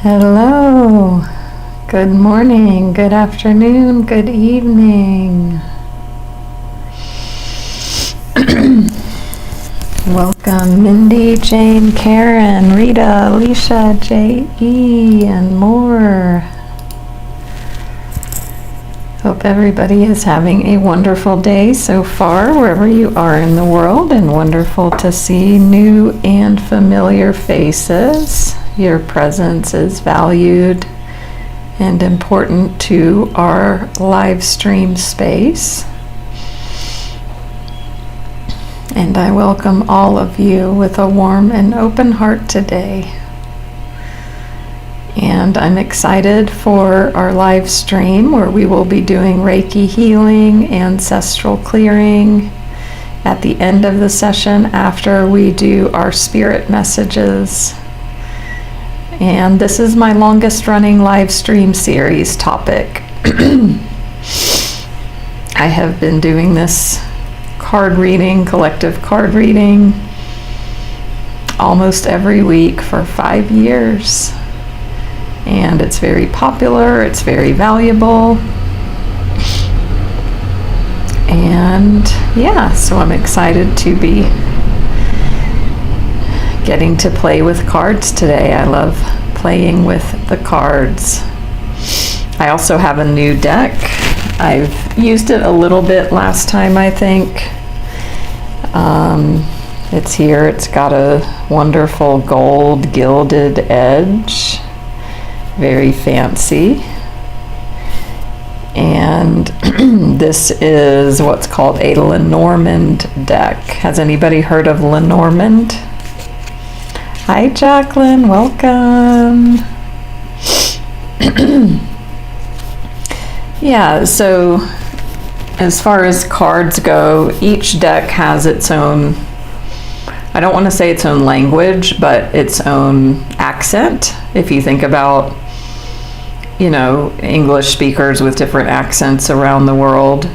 Hello, good morning, good afternoon, good evening. Welcome Mindy, Jane, Karen, Rita, Alicia, J.E., and more. Hope everybody is having a wonderful day so far, wherever you are in the world, and wonderful to see new and familiar faces. Your presence is valued and important to our live stream space. And I welcome all of you with a warm and open heart today. And I'm excited for our live stream where we will be doing Reiki healing, ancestral clearing at the end of the session after we do our spirit messages. And this is my longest running live stream series topic. I have been doing this card reading, collective card reading, almost every week for 5 years. And it's very popular, it's very valuable. And yeah, so I'm excited to be getting to play with cards today. I love playing with the cards. I also have a new deck. I've used it a little bit last time, I think. It's here. It's got a wonderful gold gilded edge. Very fancy. And this is what's called a Lenormand deck. Has anybody heard of Lenormand? Hi, Jacqueline. Welcome. Yeah, so as far as cards go, each deck has its own, I don't want to say its own language, but its own accent. If you think about, you know, English speakers with different accents around the world,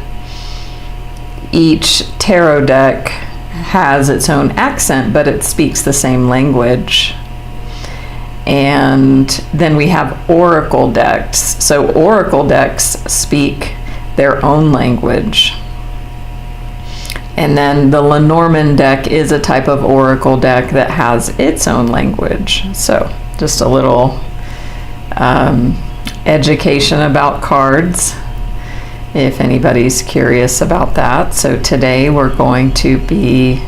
each tarot deck has its own accent, but it speaks the same language. And then we have oracle decks. So oracle decks speak their own language. And then the Lenormand deck is a type of oracle deck that has its own language. So just a little education about cards, if anybody's curious about that. So today we're going to be,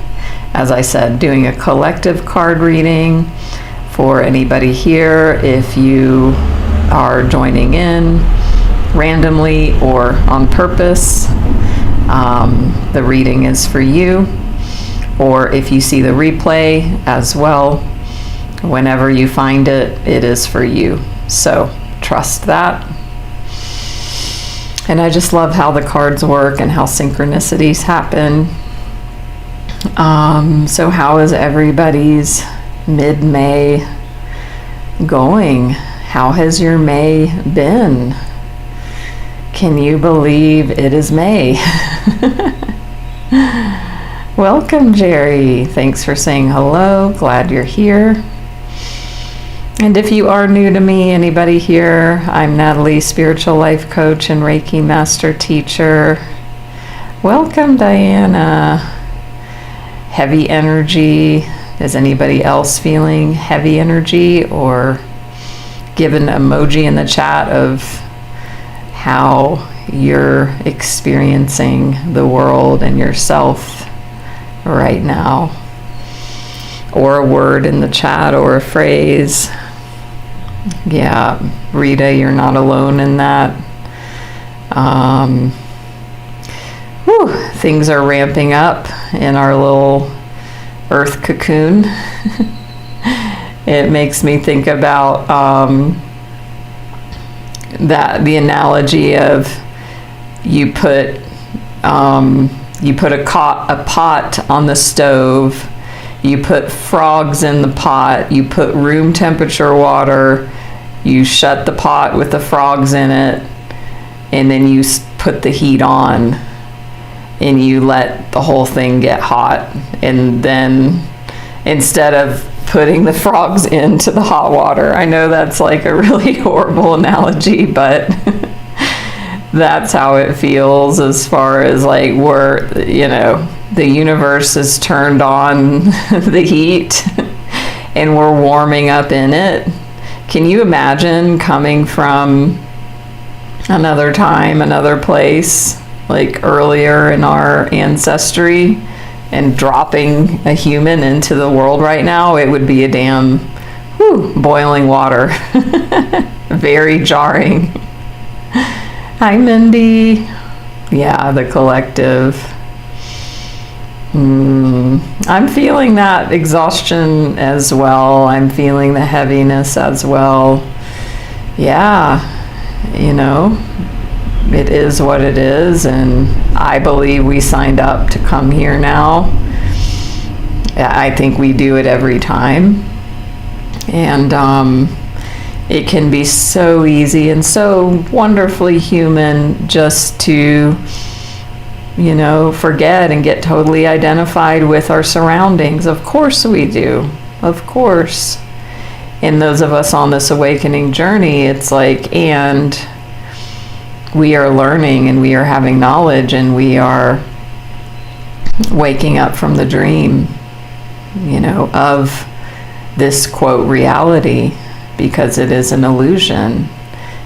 as I said, doing a collective card reading for anybody here. If you are joining in randomly or on purpose, the reading is for you. Or if you see the replay as well, whenever you find it, it is for you. So trust that. And I just love how the cards work and how synchronicities happen. So how is everybody's mid-May going? How has your May been? Can you believe it is May? Welcome, Jerry. Thanks for saying hello. Glad you're here. And if you are new to me, anybody here, I'm Natalie, spiritual life coach and Reiki master teacher. Welcome, Diana. Heavy energy. Is anybody else feeling heavy energy? Or give an emoji in the chat of how you're experiencing the world and yourself right now. Or a word in the chat or a phrase. Yeah, Rita, you're not alone in that. Things are ramping up in our little earth cocoon. It makes me think about the analogy of you put a pot on the stove. You put frogs in the pot, you put room temperature water, you shut the pot with the frogs in it, and then you put the heat on and you let the whole thing get hot. And then instead of putting the frogs into the hot water. I know that's like a really horrible analogy, but that's how it feels, as far as like the universe is turned on the heat and we're warming up in it. Can you imagine coming from another time, another place, like earlier in our ancestry, and dropping a human into the world right now? It would be a damn boiling water. Very jarring. Hi, Mindy. Yeah, the collective. I'm feeling that exhaustion as well. I'm feeling the heaviness as well. Yeah, it is what it is, and I believe we signed up to come here now. I think we do it every time, and it can be so easy and so wonderfully human just to forget and get totally identified with our surroundings. Of course we do, of course. And those of us on this awakening journey, it's like, and we are learning and we are having knowledge and we are waking up from the dream, of this quote reality, because it is an illusion.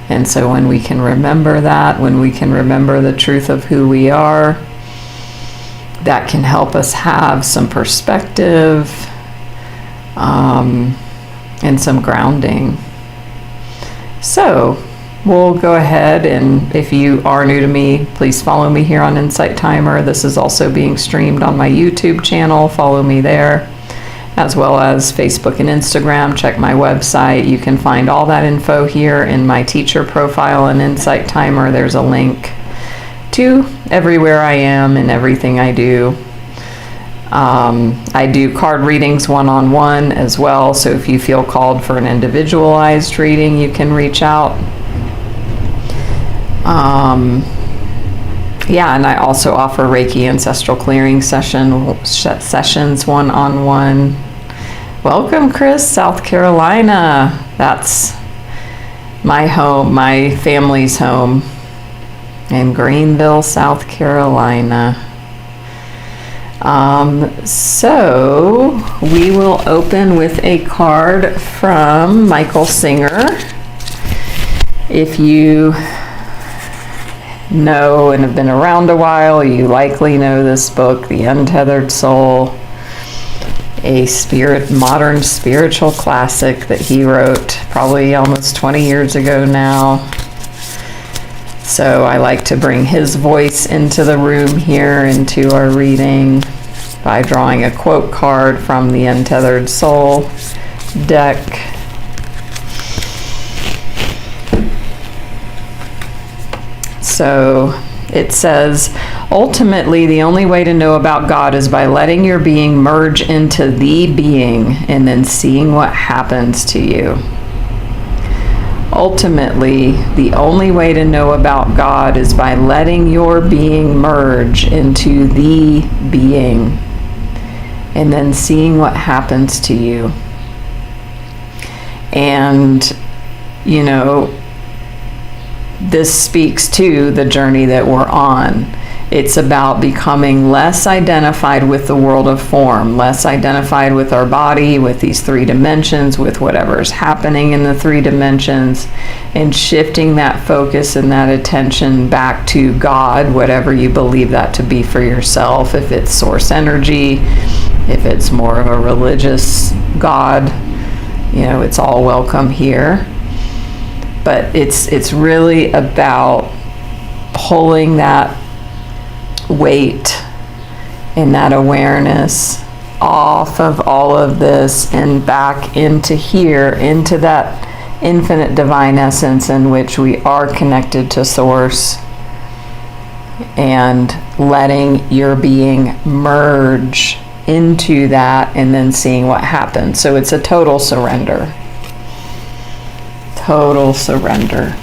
And so when we can remember that, when we can remember the truth of who we are, that can help us have some perspective, and some grounding. So we'll go ahead, and if you are new to me, please follow me here on Insight Timer. This is also being streamed on my YouTube channel. Follow me there, as well as Facebook and Instagram. Check my website. You can find all that info here in my teacher profile and Insight Timer. There's a link to everywhere I am and everything I do. I do card readings one-on-one as well, so if you feel called for an individualized reading, you can reach out. And I also offer Reiki Ancestral Clearing sessions one-on-one. Welcome, Chris, South Carolina. That's my home, my family's home in Greenville, South Carolina. So we will open with a card from Michael Singer. If you know and have been around a while, you likely know this book, The Untethered Soul, a modern spiritual classic that he wrote probably almost 20 years ago now. So I like to bring his voice into the room here, into our reading, by drawing a quote card from the Untethered Soul deck. So it says, ultimately, the only way to know about God is by letting your being merge into the being and then seeing what happens to you. Ultimately, the only way to know about God is by letting your being merge into the being and then seeing what happens to you. And, this speaks to the journey that we're on. It's about becoming less identified with the world of form, less identified with our body, with these 3 dimensions, with whatever's happening in the 3 dimensions, and shifting that focus and that attention back to God, whatever you believe that to be for yourself. If it's source energy, if it's more of a religious God, it's all welcome here. But it's really about pulling that weight and that awareness off of all of this and back into here, into that infinite divine essence in which we are connected to source, and letting your being merge into that and then seeing what happens. So it's a total surrender. Total surrender.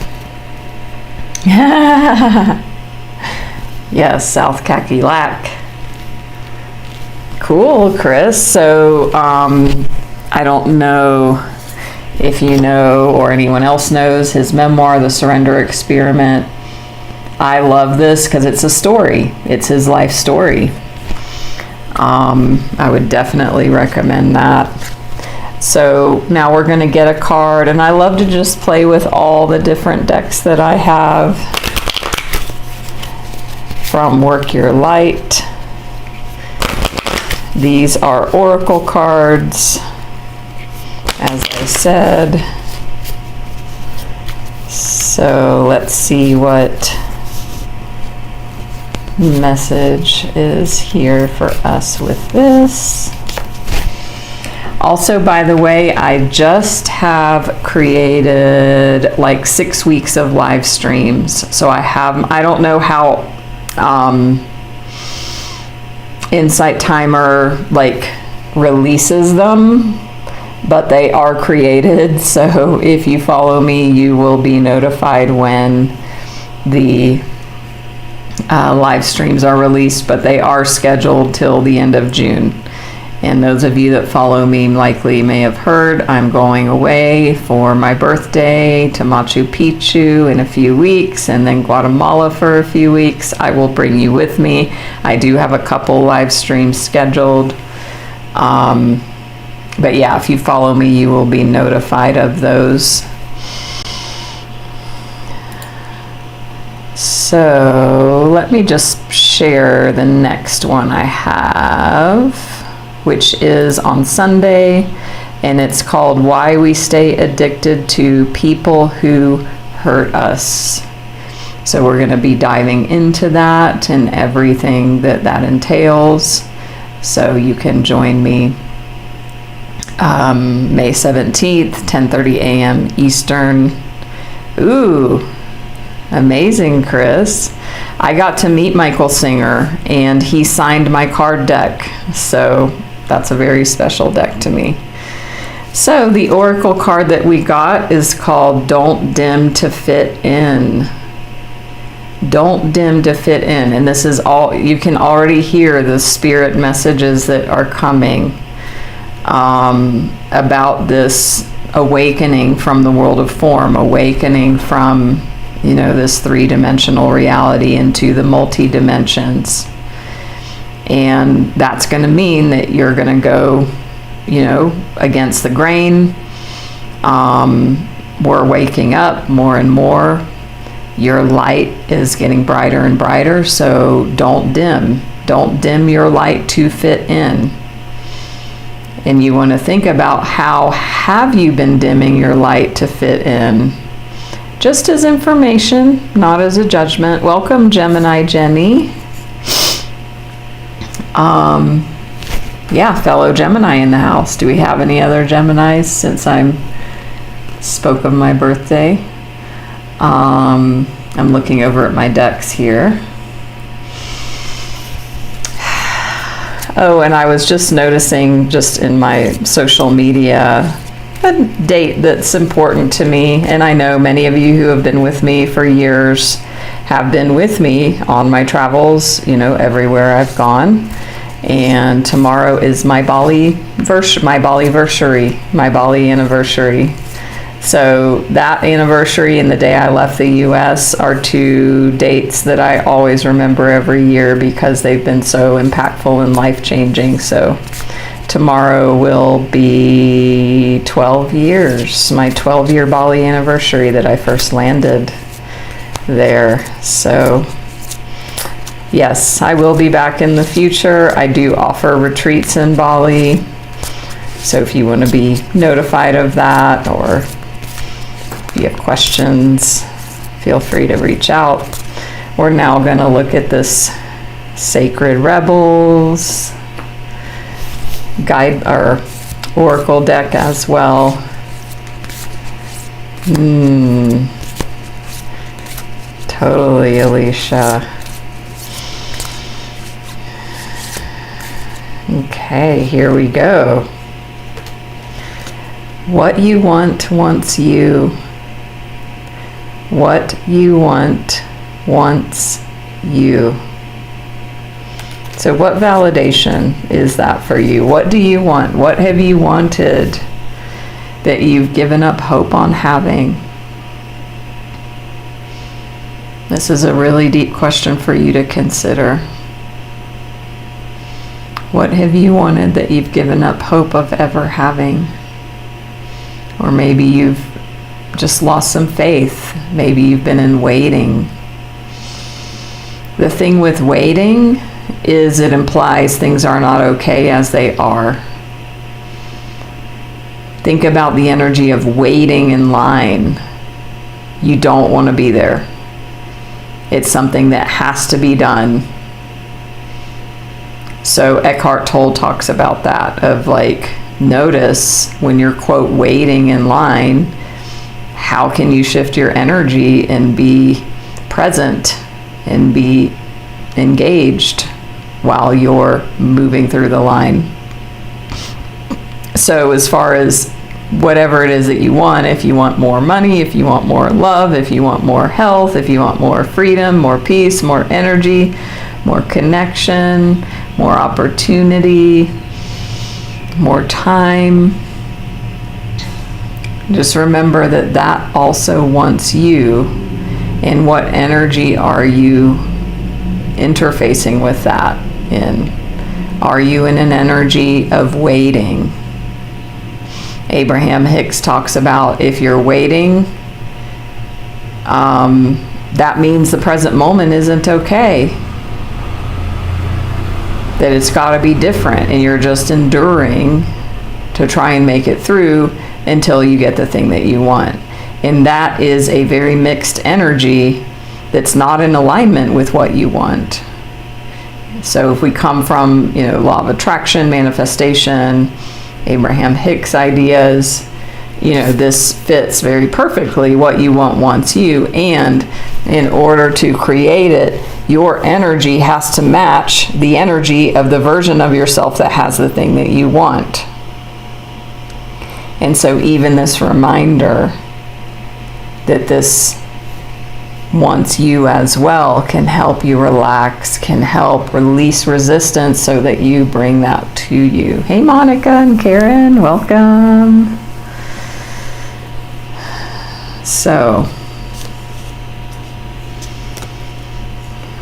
Yes, South Cackalack. Cool, Chris. So I don't know if you know or anyone else knows his memoir, The Surrender Experiment. I love this because it's a story. It's his life story. I would definitely recommend that. So now we're going to get a card, and I love to just play with all the different decks that I have from Work Your Light. These are oracle cards, as I said. So let's see what message is here for us with this. Also, by the way, I just have created like 6 weeks of live streams. So I don't know how Insight Timer like releases them, but they are created. So if you follow me, you will be notified when the live streams are released, but they are scheduled till the end of June. And those of you that follow me likely may have heard I'm going away for my birthday to Machu Picchu in a few weeks, and then Guatemala for a few weeks. I will bring you with me. I do have a couple live streams scheduled. But yeah, if you follow me, you will be notified of those. So let me just share the next one I have, which is on Sunday, and it's called Why We Stay Addicted to People Who Hurt Us. So we're going to be diving into that and everything that entails. So you can join me May 17th, 10:30 a.m. Eastern. Ooh, amazing, Chris. I got to meet Michael Singer, and he signed my card deck. So that's a very special deck to me. So the oracle card that we got is called Don't Dim to Fit In. Don't dim to fit in. And this is all, you can already hear the spirit messages that are coming about this awakening from the world of form, awakening from, you know, this three-dimensional reality into the multi-dimensions. And that's going to mean that you're going to go, you know, against the grain. We're waking up more and more. Your light is getting brighter and brighter, so don't dim. Don't dim your light to fit in. And you want to think about how have you been dimming your light to fit in? Just as information, not as a judgment. Welcome, Gemini Jenny. Yeah, fellow Gemini in the house. Do we have any other Geminis since I spoke of my birthday? I'm looking over at my decks here. Oh, and I was just noticing just in my social media a date that's important to me, and I know many of you who have been with me for years have been with me on my travels, you know, everywhere I've gone. And tomorrow is my Bali anniversary. So that anniversary and the day I left the US are two dates that I always remember every year because they've been so impactful and life-changing. So tomorrow will be 12 years, my 12-year Bali anniversary that I first landed there. So yes, I will be back in the future. I do offer retreats in Bali. So if you want to be notified of that, or if you have questions, feel free to reach out. We're now going to look at this Sacred Rebels guide or oracle deck as well. Totally, Alicia. Okay, here we go. What you want wants you. What you want wants you. So what validation is that for you? What do you want? What have you wanted that you've given up hope on having? This is a really deep question for you to consider. What have you wanted that you've given up hope of ever having? Or maybe you've just lost some faith. Maybe you've been in waiting. The thing with waiting is it implies things are not okay as they are. Think about the energy of waiting in line. You don't want to be there. It's something that has to be done. So Eckhart Tolle talks about that, of like, notice when you're, quote, waiting in line, how can you shift your energy and be present and be engaged while you're moving through the line. So as far as whatever it is that you want, if you want more money, if you want more love, if you want more health, if you want more freedom, more peace, more energy, more connection, more opportunity, more time, just remember that that also wants you. And what energy are you interfacing with that in? Are you in an energy of waiting? Abraham Hicks talks about if you're waiting, that means the present moment isn't okay. That it's got to be different, and you're just enduring to try and make it through until you get the thing that you want. And that is a very mixed energy that's not in alignment with what you want. So if we come from, law of attraction, manifestation, Abraham Hicks ideas, this fits very perfectly. What you want wants you, and in order to create it, your energy has to match the energy of the version of yourself that has the thing that you want. And so even this reminder that this wants you as well can help you relax, can help release resistance so that you bring that to you. Hey, Monica and Karen, welcome. So,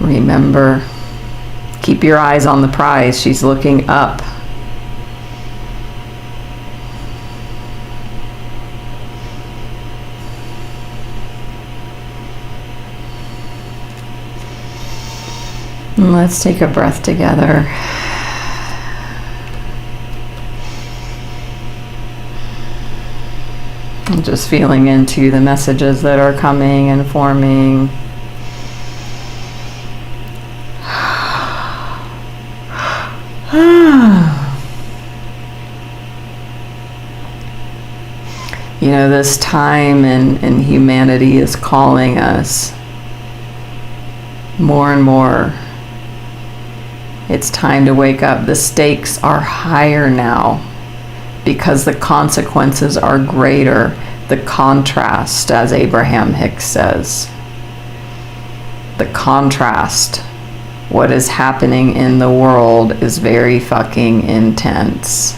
remember, keep your eyes on the prize. She's looking up. And let's take a breath together. I'm just feeling into the messages that are coming and forming. This time in humanity is calling us more and more. It's time to wake up. The stakes are higher now because the consequences are greater. The contrast, as Abraham Hicks says, the contrast, what is happening in the world is very fucking intense.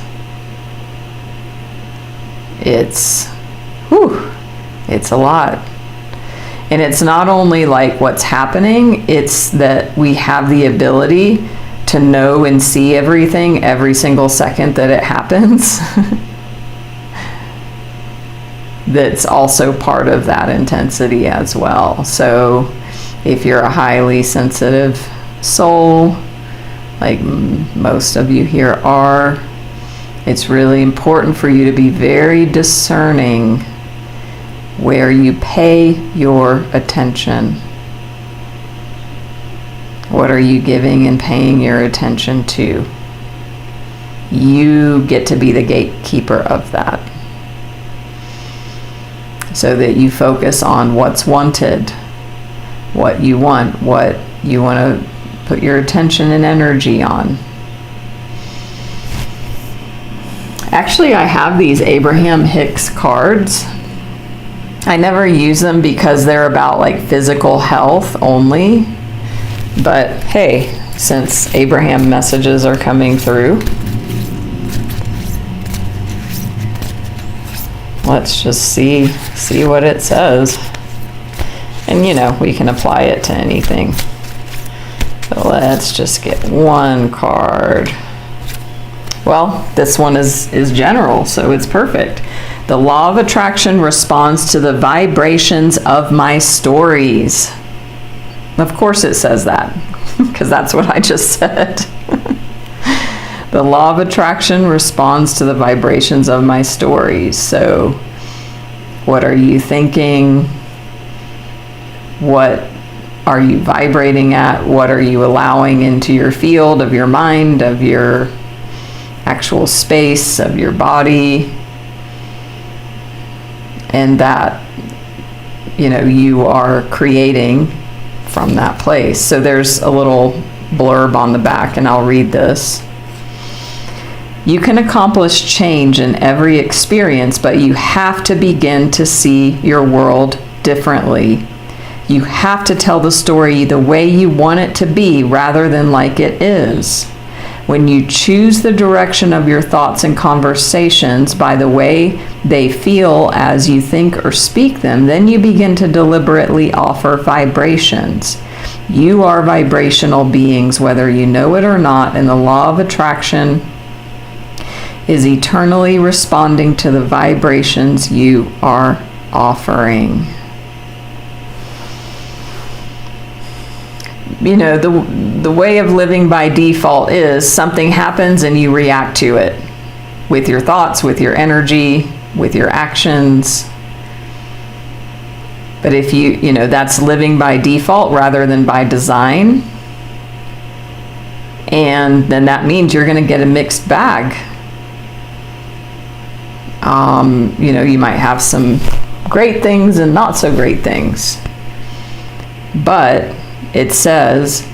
It's a lot. And it's not only like what's happening, it's that we have the ability to know and see everything every single second that it happens. That's also part of that intensity as well. So if you're a highly sensitive soul, like most of you here are, it's really important for you to be very discerning where you pay your attention. What are you giving and paying your attention to? You get to be the gatekeeper of that, so that you focus on what's wanted, what you want to put your attention and energy on. Actually, I have these Abraham Hicks cards. I never use them because they're about like physical health only. But hey, since Abraham messages are coming through, let's just see what it says. And we can apply it to anything. So let's just get one card. Well, this one is general, so it's perfect. The law of attraction responds to the vibrations of my stories. Of course it says that, because that's what I just said. The law of attraction responds to the vibrations of my stories. So, what are you thinking? What are you vibrating at? What are you allowing into your field of your mind, of your actual space, of your body? And that, you are creating from that place. So there's a little blurb on the back, and I'll read this. You can accomplish change in every experience, but you have to begin to see your world differently. You have to tell the story the way you want it to be rather than like it is. When you choose the direction of your thoughts and conversations by the way they feel as you think or speak them, then you begin to deliberately offer vibrations. You are vibrational beings, whether you know it or not, and the law of attraction is eternally responding to the vibrations you are offering. The way of living by default is something happens and you react to it with your thoughts, with your energy, with your actions. But if that's living by default rather than by design. And then that means you're going to get a mixed bag. You might have some great things and not so great things. But it says,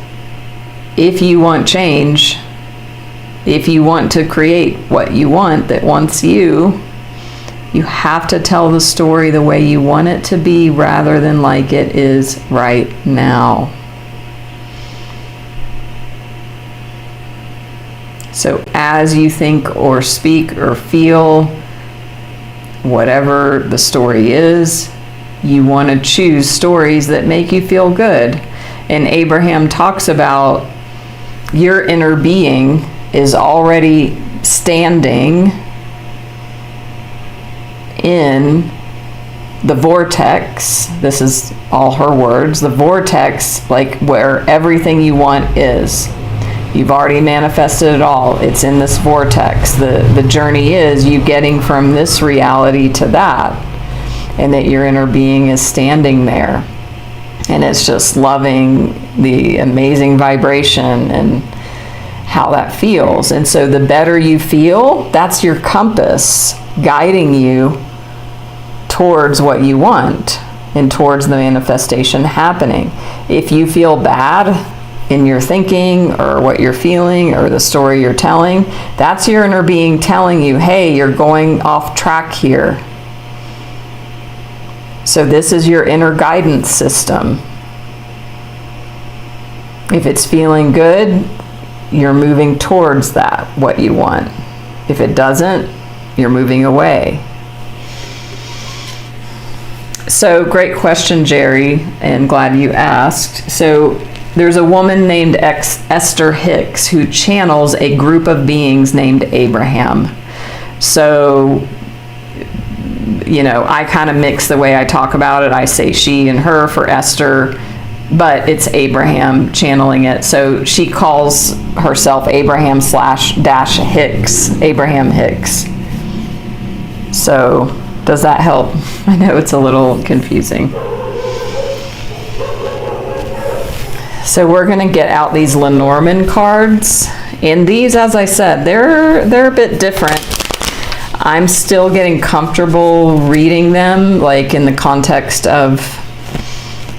if you want change, if you want to create what you want that wants you, you have to tell the story the way you want it to be rather than like it is right now. So as you think or speak or feel whatever the story is, you want to choose stories that make you feel good. And Abraham talks about your inner being is already standing in the vortex. This is all her words. The vortex, like where everything you want is. You've already manifested it all. It's in this vortex. The journey is you getting from this reality to that. And that your inner being is standing there. And it's just loving the amazing vibration and how that feels. And so the better you feel, that's your compass guiding you towards what you want and towards the manifestation happening. If you feel bad in your thinking or what you're feeling or the story you're telling, that's your inner being telling you, hey, you're going off track here. So this is your inner guidance system. If it's feeling good, you're moving towards that, what you want. If it doesn't, you're moving away. So great question, Jerry, and glad you asked. So there's a woman named Esther Hicks who channels a group of beings named Abraham. So I kind of mix the way I talk about it. I say she and her for Esther, but it's Abraham channeling it. So she calls herself Abraham/Hicks, Abraham Hicks. So does that help? I know it's a little confusing. So we're going to get out these Lenormand cards. And these, as I said, they're a bit different. I'm still getting comfortable reading them, like in the context of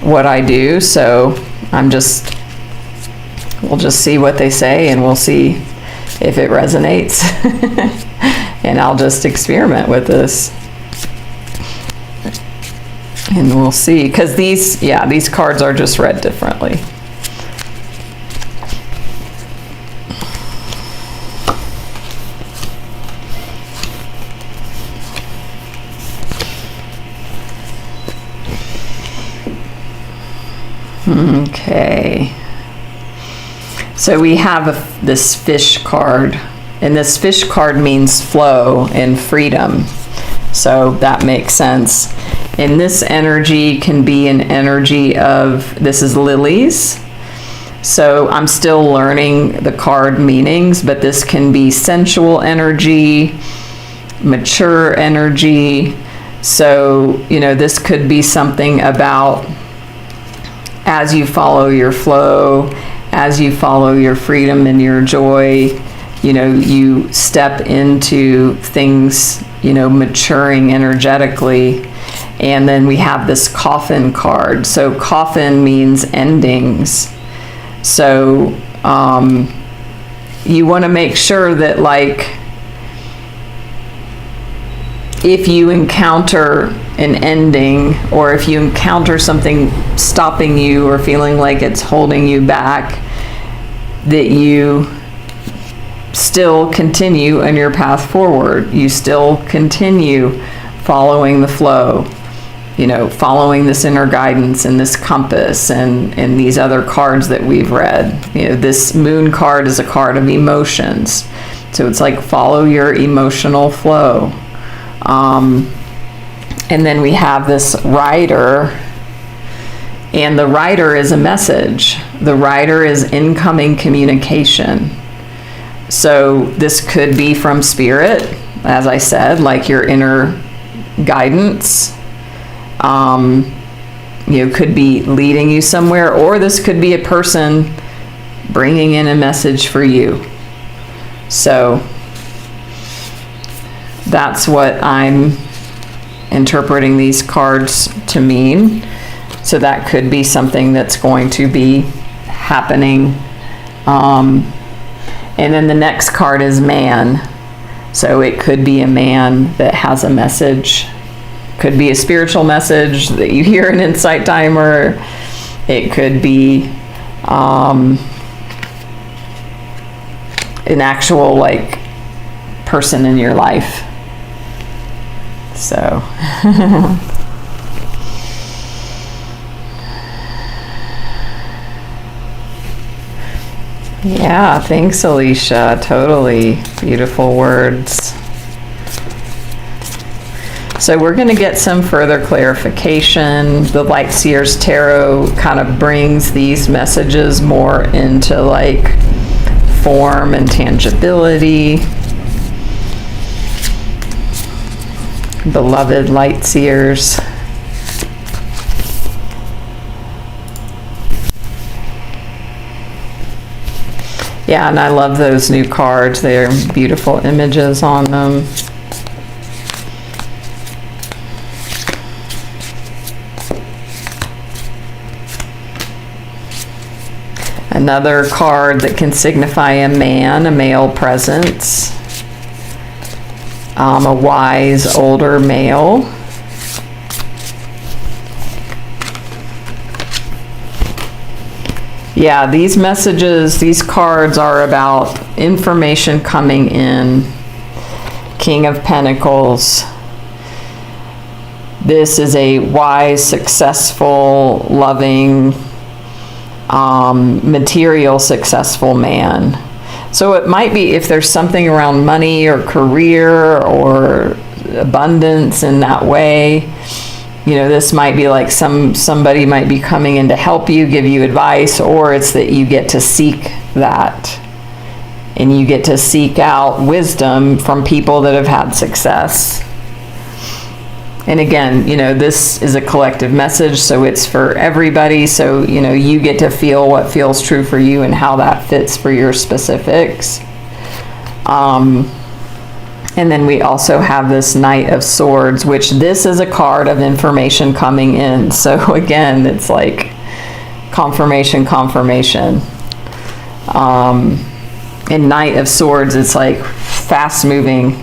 what I do. So we'll just see what they say and we'll see if it resonates. And I'll just experiment with this. And we'll see, because these cards are just read differently. Okay. So we have this fish card, and this fish card means flow and freedom. So that makes sense. And this energy can be an energy of, this is lilies. So I'm still learning the card meanings, but this can be sensual energy, mature energy. So, you know, this could be something about as you follow your flow, as you follow your freedom and your joy, you know, you step into things, you know, maturing energetically. And then we have this coffin card. So coffin means endings. So you want to make sure that, like, if you encounter an ending, or if you encounter something stopping you or feeling like it's holding you back, that you still continue on your path forward. You still continue following the flow, you know, following this inner guidance and this compass and these other cards that we've read. You know, this moon card is a card of emotions. So it's like follow your emotional flow. And then we have this rider, and the rider is a message. The rider is incoming communication. So this could be from spirit, as I said, like your inner guidance. You know, could be leading you somewhere, or this could be a person bringing in a message for you. So that's what I'm interpreting these cards to mean. So that could be something that's going to be happening. And then the next card is man. So it could be a man that has a message. Could be a spiritual message that you hear in Insight Timer. It could be an actual, like, person in your life. So yeah, thanks, Alicia. Totally beautiful words. So we're going to get some further clarification. The Light Seers Tarot kind of brings these messages more into, like, form and tangibility. Beloved Light Seers. Yeah, and I love those new cards. They're beautiful images on them. Another card that can signify a man, a male presence. A wise older male. Yeah, these messages, these cards are about information coming in. King of Pentacles. This is a wise, successful, loving, material successful man. So it might be, if there's something around money or career or abundance in that way, you know, this might be like somebody might be coming in to help you, give you advice, or it's that you get to seek that. And you get to seek out wisdom from people that have had success. And again, you know, this is a collective message, so it's for everybody. So, you know, you get to feel what feels true for you and how that fits for your specifics. And then we also have this Knight of Swords, which this is a card of information coming in. So again, it's like confirmation. In Knight of Swords, it's like fast moving.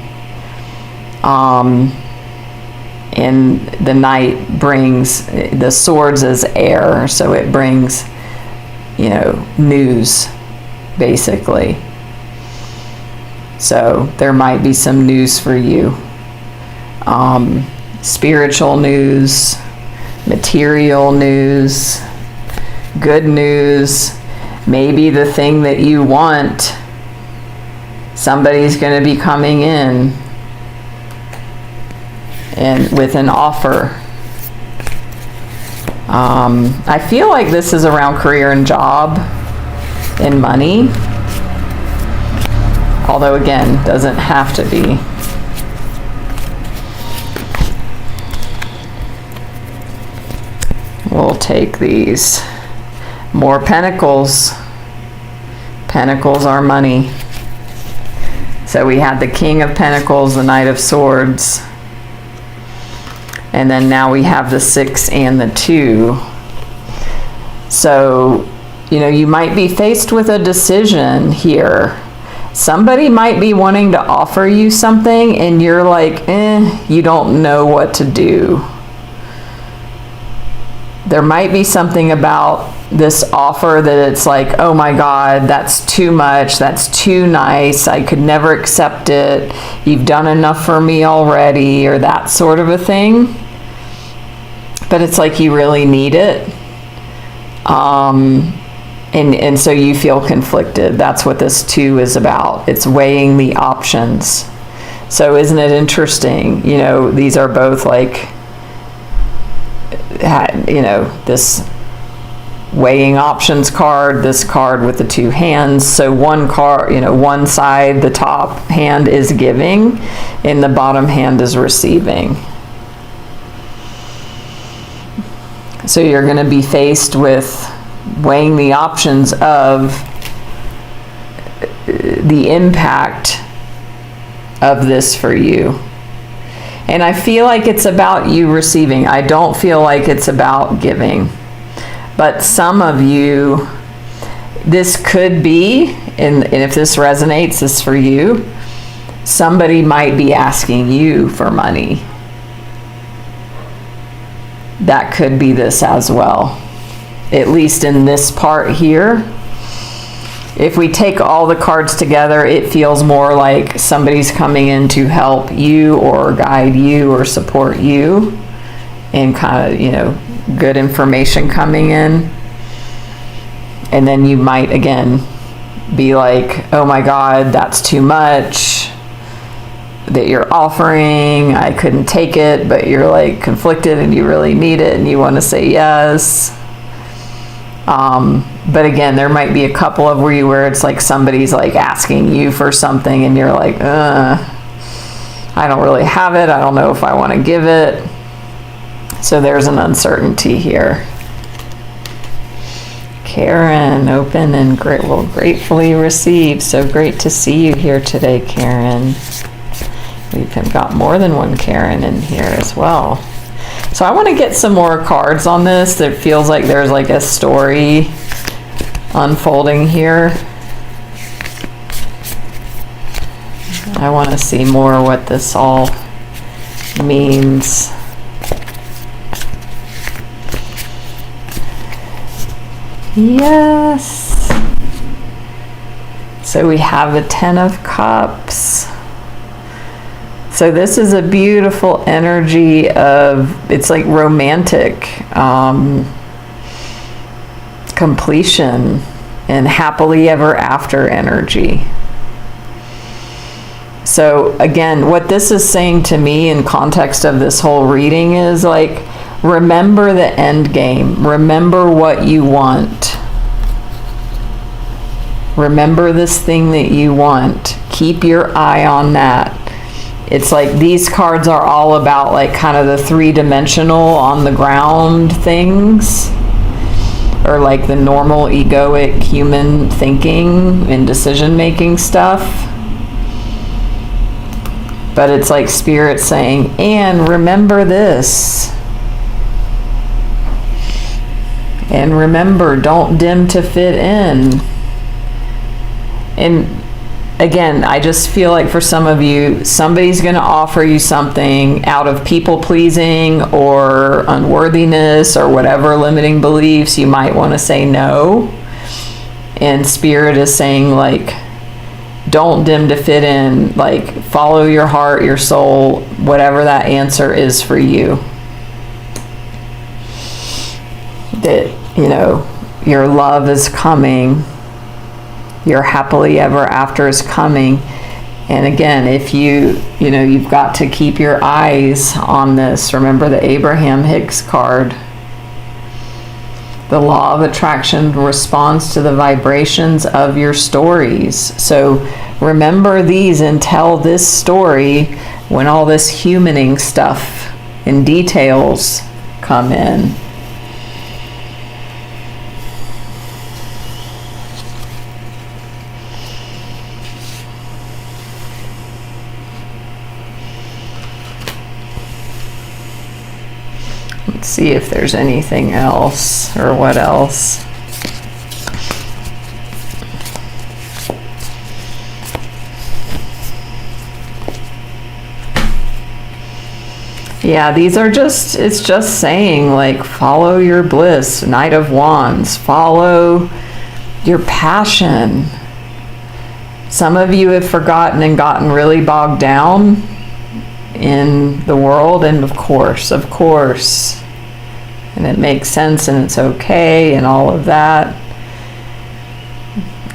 And the knight brings, the swords as air, so it brings, you know, news, basically. So there might be some news for you. Spiritual news, material news, good news, maybe the thing that you want, somebody's going to be coming in and with an offer. I feel like this is around career and job and money. Although again, doesn't have to be. We'll take these. More pentacles. Pentacles are money. So we had the King of Pentacles, the Knight of Swords. And then now we have the 6 and the 2. So, you know, you might be faced with a decision here. Somebody might be wanting to offer you something and you're like, you don't know what to do. There might be something about this offer that it's like, oh my God, that's too much, that's too nice, I could never accept it, you've done enough for me already, or that sort of a thing. But it's like you really need it. And so you feel conflicted. That's what this 2 is about. It's weighing the options. So isn't it interesting? You know, these are both like, you know, this weighing options card, this card with the 2 hands. So one card, you know, one side, the top hand is giving and the bottom hand is receiving. So you're going to be faced with weighing the options of the impact of this for you. And I feel like it's about you receiving. I don't feel like it's about giving. But some of you, this could be, and if this resonates, this is for you, somebody might be asking you for money. That could be this as well. At least in this part here. If we take all the cards together, it feels more like somebody's coming in to help you or guide you or support you, and kind of, you know, good information coming in. And then you might again be like, oh my God, that's too much that you're offering, I couldn't take it, but you're like conflicted and you really need it and you want to say yes. But again, there might be a couple of where it's like somebody's like asking you for something and you're like, I don't really have it, I don't know if I want to give it. So there's an uncertainty here. Karen, open and will gratefully receive. So great to see you here today, Karen. We've got more than one Karen in here as well. So I want to get some more cards on this. That feels like there's like a story unfolding here. I want to see more what this all means. Yes. So we have the 10 of Cups. So this is a beautiful energy of, it's like romantic completion and happily ever after energy. So again, what this is saying to me in context of this whole reading is like, remember the end game. Remember what you want. Remember this thing that you want. Keep your eye on that. It's like these cards are all about like kind of the 3-dimensional on the ground things, or like the normal egoic human thinking and decision making stuff. But it's like Spirit saying, and remember this. And remember, don't dim to fit in. And again, I just feel like for some of you, somebody's going to offer you something out of people pleasing or unworthiness or whatever limiting beliefs. You might want to say no. And Spirit is saying like, don't dim to fit in, like follow your heart, your soul, whatever that answer is for you. That, you know, Your love is coming. Your happily ever after is coming. And again, if you've got to keep your eyes on this. Remember the Abraham Hicks card. The law of attraction responds to the vibrations of your stories. So remember these and tell this story when all this humaning stuff and details come in. Let's see if there's anything else or what else. Yeah, these are it's just saying like follow your bliss, Knight of Wands, follow your passion. Some of you have forgotten and gotten really bogged down in the world, and of course, and it makes sense and it's okay and all of that.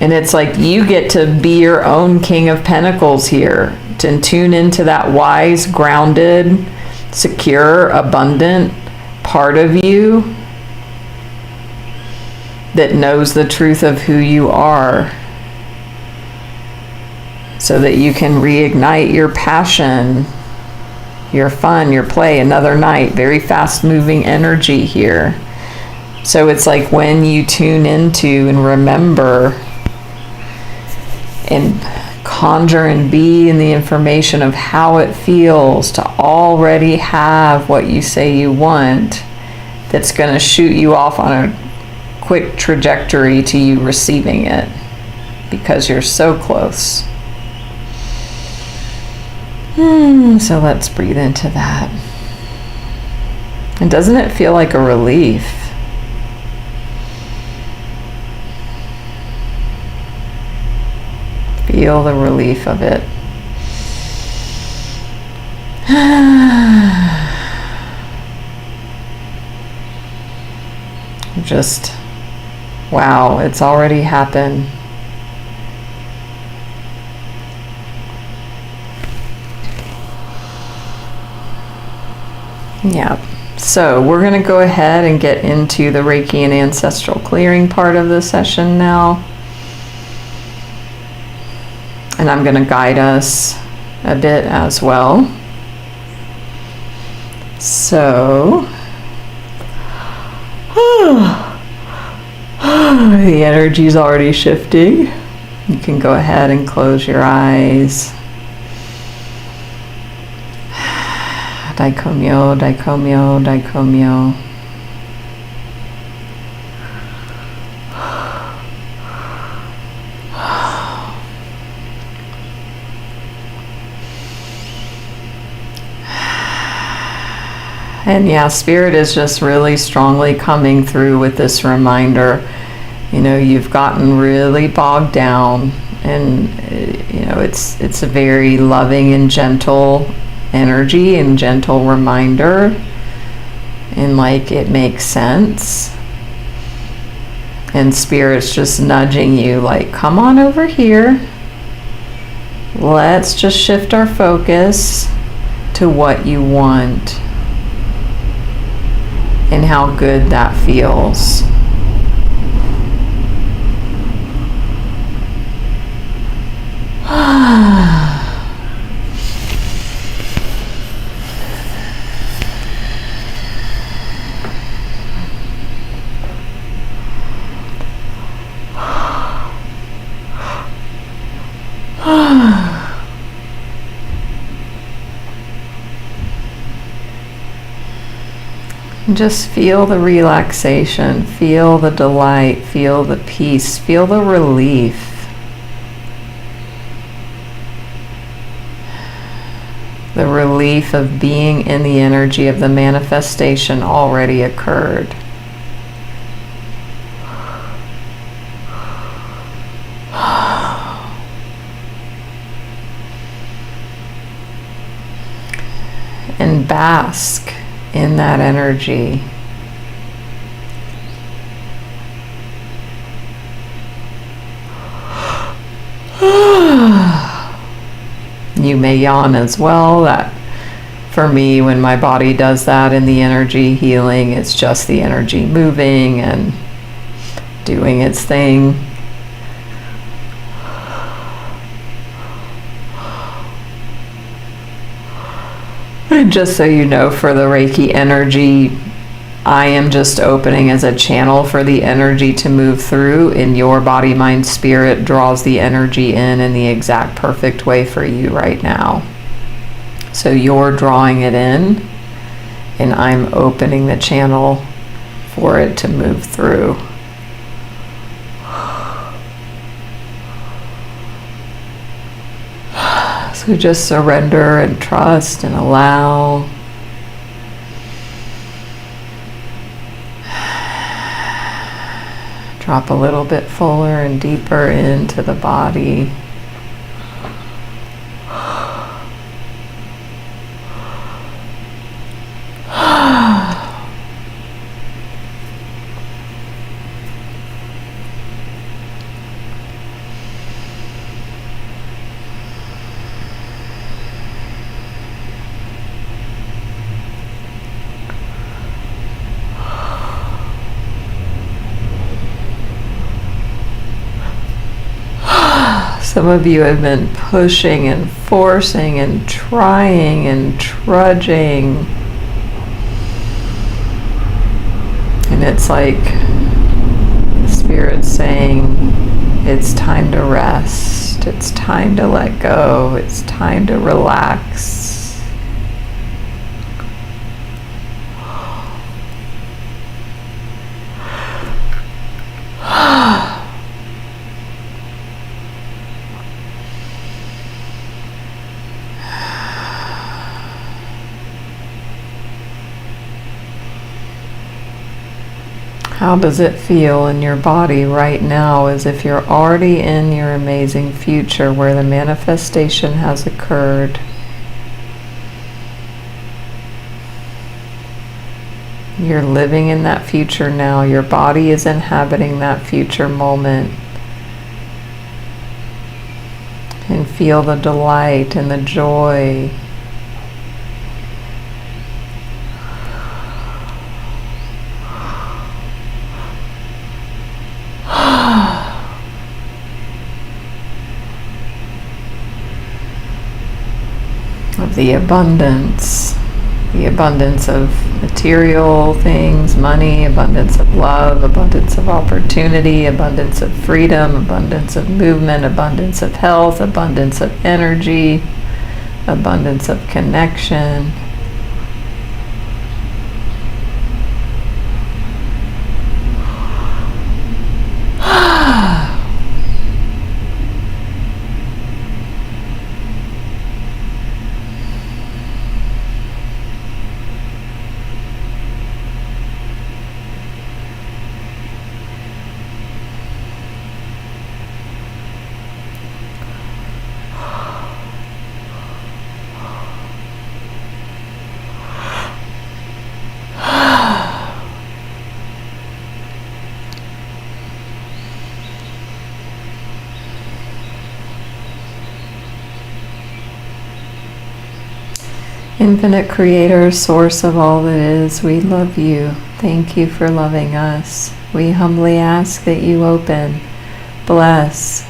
And it's like you get to be your own King of Pentacles here, to tune into that wise, grounded, secure, abundant part of you that knows the truth of who you are, so that you can reignite your passion, your fun, your play. Another night, very fast moving energy here. So it's like when you tune into and remember and conjure and be in the information of how it feels to already have what you say you want, that's going to shoot you off on a quick trajectory to you receiving it, because you're so close. So let's breathe into that. And doesn't it feel like a relief? Feel the relief of it. Just, wow, it's already happened. Yeah, so we're going to go ahead and get into the Reiki and Ancestral Clearing part of the session now. And I'm going to guide us a bit as well. So, the energy is already shifting. You can go ahead and close your eyes. Daikomyo, Daikomyo, Daikomyo. And yeah, Spirit is just really strongly coming through with this reminder. You know, you've gotten really bogged down, and you know, it's a very loving and gentle energy and gentle reminder, and like it makes sense. And Spirit's just nudging you like, come on over here. Let's just shift our focus to what you want and how good that feels. Just feel the relaxation, feel the delight, feel the peace, feel the relief. The relief of being in the energy of the manifestation already occurred. And bask in that energy. You may yawn as well. That, for me, when my body does that in the energy healing, it's just the energy moving and doing its thing. And just so you know, for the Reiki energy, I am just opening as a channel for the energy to move through, and your body, mind, spirit draws the energy in the exact perfect way for you right now. So you're drawing it in, and I'm opening the channel for it to move through. So just surrender and trust and allow. Drop a little bit fuller and deeper into the body. Some of you have been pushing and forcing and trying and trudging. And it's like the Spirit's saying, it's time to rest. It's time to let go. It's time to relax. How does it feel in your body right now, as if you're already in your amazing future where the manifestation has occurred? You're living in that future now. Your body is inhabiting that future moment. And feel the delight and the joy. Of the abundance of material things, money, abundance of love, abundance of opportunity, abundance of freedom, abundance of movement, abundance of health, abundance of energy, abundance of connection. Infinite Creator, source of all that is, we love you. Thank you for loving us. We humbly ask that you open, bless,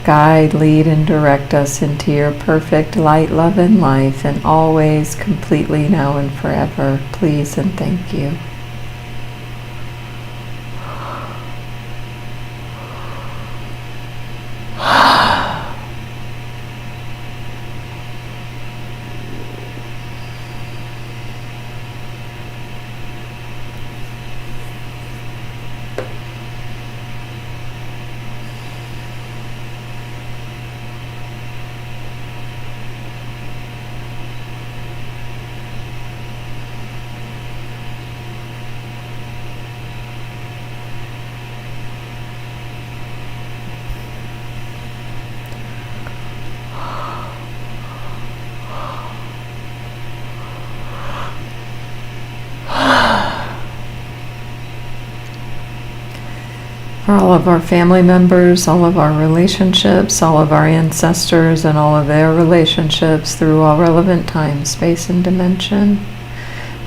guide, lead, and direct us into your perfect light, love, and life, and always, completely, now and forever. Please and thank you. For all of our family members, all of our relationships, all of our ancestors and all of their relationships through all relevant time, space, and dimension.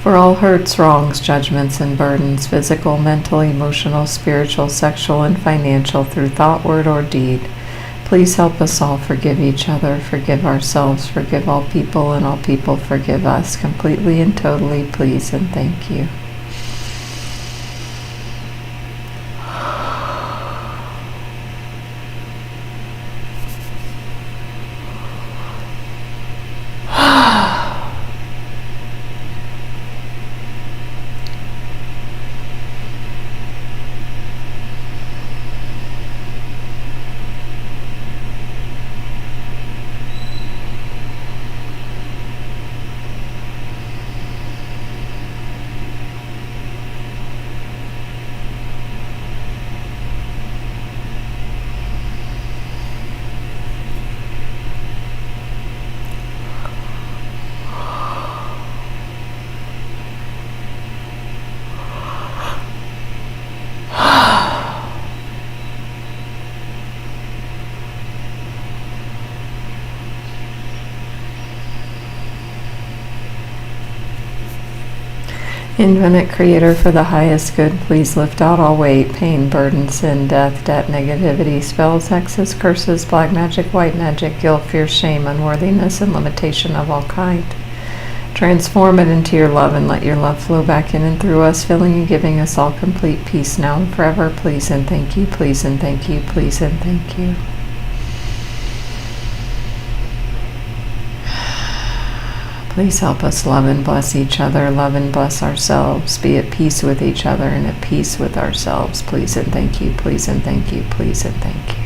For all hurts, wrongs, judgments, and burdens, physical, mental, emotional, spiritual, sexual, and financial, through thought, word, or deed. Please help us all forgive each other, forgive ourselves, forgive all people, and all people forgive us, completely and totally, please, and thank you. Infinite Creator, for the highest good, please lift out all weight, pain, burden, sin, death, debt, negativity, spells, hexes, curses, black magic, white magic, guilt, fear, shame, unworthiness, and limitation of all kind. Transform it into your love and let your love flow back in and through us, filling and giving us all complete peace now and forever. Please and thank you, please and thank you, please and thank you. Please help us love and bless each other, love and bless ourselves, be at peace with each other and at peace with ourselves. Please and thank you, please and thank you, please and thank you.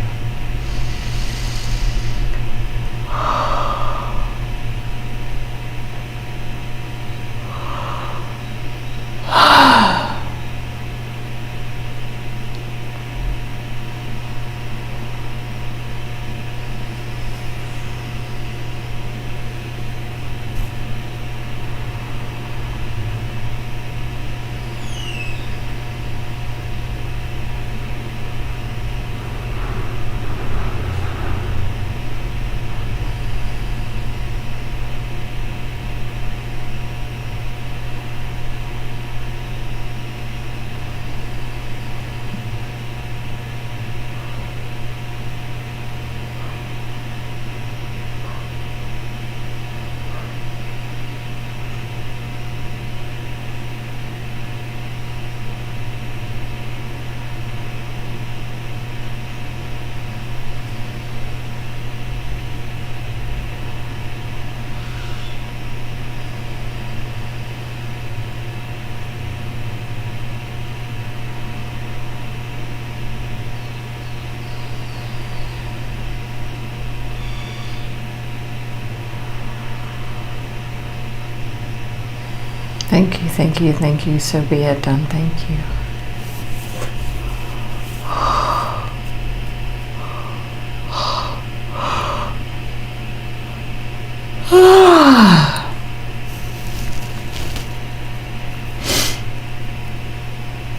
Thank you, thank you, thank you. So be it done. Thank you.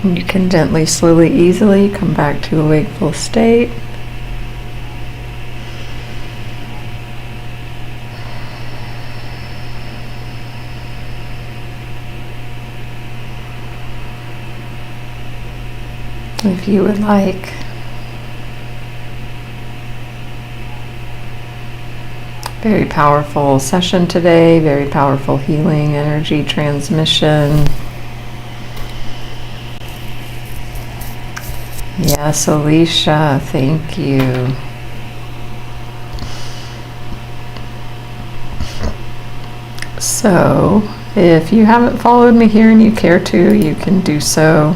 You can gently, slowly, easily come back to a wakeful state. If you would like, very powerful session today, very powerful healing energy transmission. Yes, Alicia, thank you. So, if you haven't followed me here and you care to, you can do so.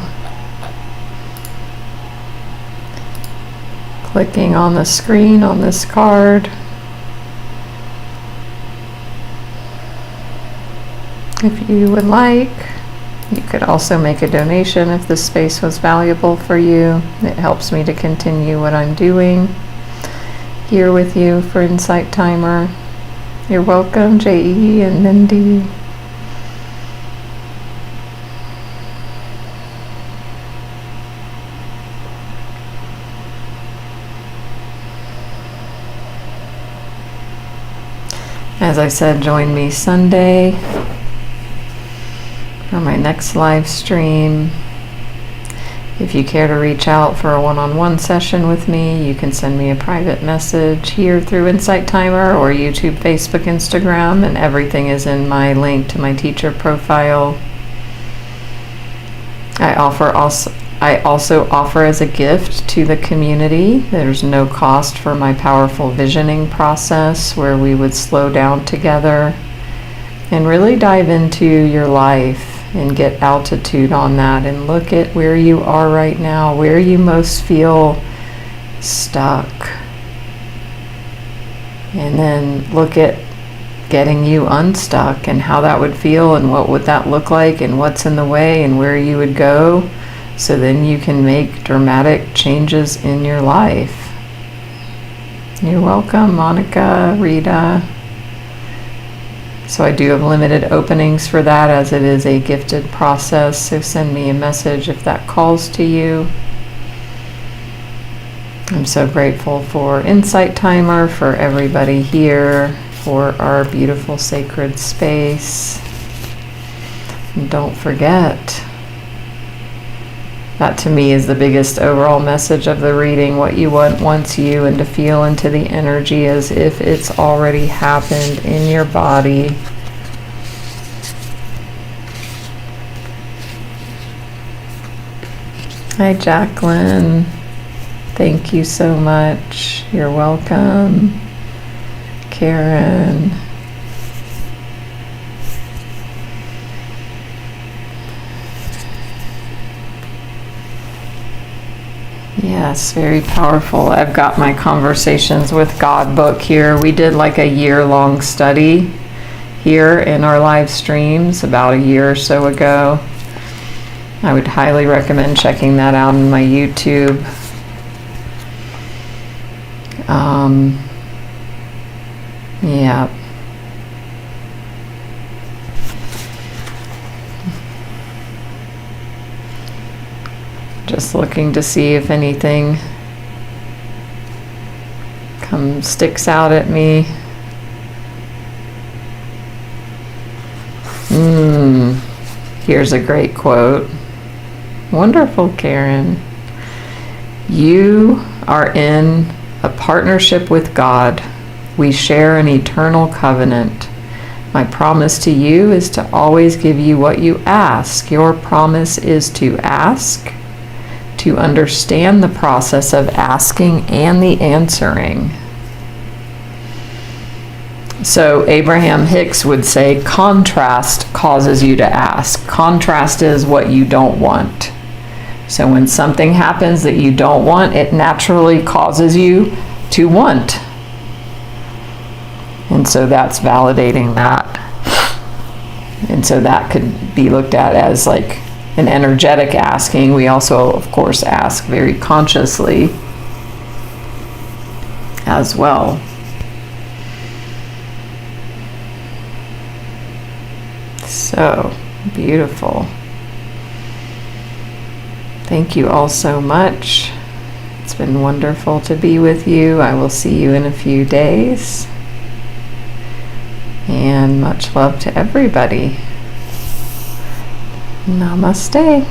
Clicking on the screen on this card. If you would like, you could also make a donation if this space was valuable for you. It helps me to continue what I'm doing here with you for Insight Timer. You're welcome, J.E. and Mindy. As I said, join me Sunday for my next live stream. If you care to reach out for a one-on-one session with me, you can send me a private message here through Insight Timer or YouTube, Facebook, Instagram, and everything is in my link to my teacher profile. I also offer as a gift to the community. There's no cost for my powerful visioning process, where we would slow down together and really dive into your life and get altitude on that and look at where you are right now, where you most feel stuck. And then look at getting you unstuck and how that would feel and what would that look like and what's in the way and where you would go, so then you can make dramatic changes in your life. You're welcome, Monica, Rita. So I do have limited openings for that, as it is a gifted process, so send me a message if that calls to you. I'm so grateful for Insight Timer, for everybody here, for our beautiful sacred space. And don't forget, that to me is the biggest overall message of the reading. What you want wants you, and to feel into the energy as if it's already happened in your body. Hi, Jacqueline. Thank you so much. You're welcome. Karen. Yes, very powerful. I've got my Conversations with God book here. We did like a year-long study here in our live streams about a year or so ago. I would highly recommend checking that out on my YouTube. Yeah. Just looking to see if anything sticks out at me. Here's a great quote. Wonderful, Karen. You are in a partnership with God. We share an eternal covenant. My promise to you is to always give you what you ask. Your promise is to ask, to understand the process of asking and the answering. So Abraham Hicks would say, contrast causes you to ask. Contrast is what you don't want. So when something happens that you don't want, it naturally causes you to want. And so that's validating that. And so that could be looked at as like an energetic asking. We also, of course, ask very consciously as well. So beautiful. Thank you all so much. It's been wonderful to be with you. I will see you in a few days. And much love to everybody. Namaste.